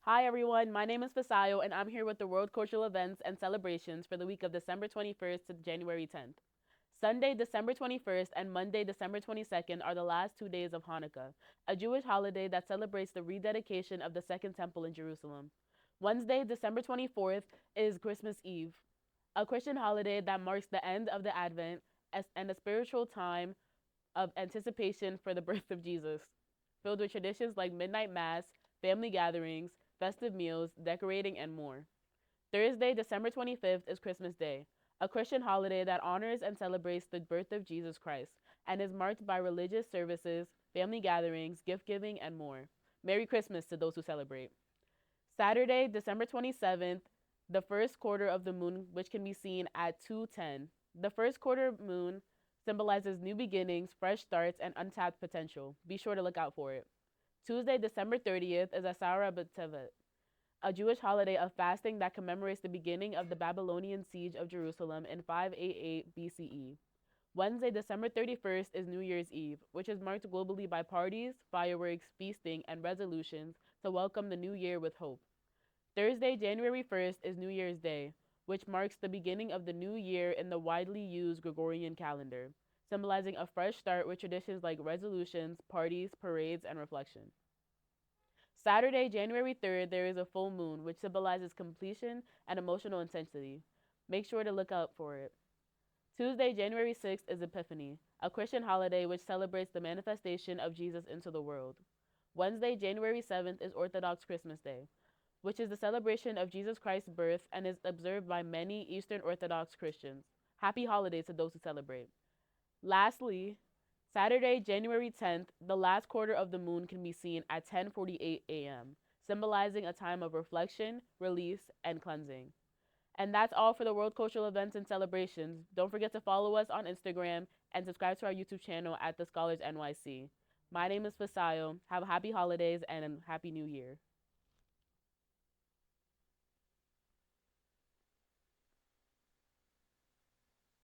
Hi everyone, my name is Fasayo and I'm here with the World Cultural Events and Celebrations for the week of December 21st to January 10th. Sunday, December 21st and Monday, December 22nd are the last 2 days of Hanukkah, a Jewish holiday that celebrates the rededication of the Second Temple in Jerusalem. Wednesday, December 24th is Christmas Eve, a Christian holiday that marks the end of the Advent and a spiritual time of anticipation for the birth of Jesus, filled with traditions like midnight mass, family gatherings, festive meals, decorating, and more. Thursday, December 25th, is Christmas Day, a Christian holiday that honors and celebrates the birth of Jesus Christ and is marked by religious services, family gatherings, gift giving, and more. Merry Christmas to those who celebrate. Saturday, December 27th, the first quarter of the moon, which can be seen at 2:10. The first quarter moon symbolizes new beginnings, fresh starts, and untapped potential. Be sure to look out for it. Tuesday, December 30th, is Asara B'Tevet, a Jewish holiday of fasting that commemorates the beginning of the Babylonian siege of Jerusalem in 588 BCE. Wednesday, December 31st, is New Year's Eve, which is marked globally by parties, fireworks, feasting, and resolutions to welcome the new year with hope. Thursday, January 1st, is New Year's Day, which marks the beginning of the new year in the widely used Gregorian calendar, symbolizing a fresh start with traditions like resolutions, parties, parades, and reflection. Saturday, January 3rd, there is a full moon, which symbolizes completion and emotional intensity. Make sure to look out for it. Tuesday, January 6th, is Epiphany, a Christian holiday which celebrates the manifestation of Jesus into the world. Wednesday, January 7th, is Orthodox Christmas Day, which is the celebration of Jesus Christ's birth and is observed by many Eastern Orthodox Christians. Happy holidays to those who celebrate. Lastly, Saturday, January 10th, the last quarter of the moon can be seen at 10:48 a.m., symbolizing a time of reflection, release, and cleansing. And that's all for the World Cultural Events and Celebrations. Don't forget to follow us on Instagram and subscribe to our YouTube channel at TheScholarsNYC. My name is Fasayo. Have happy holidays and a happy new year.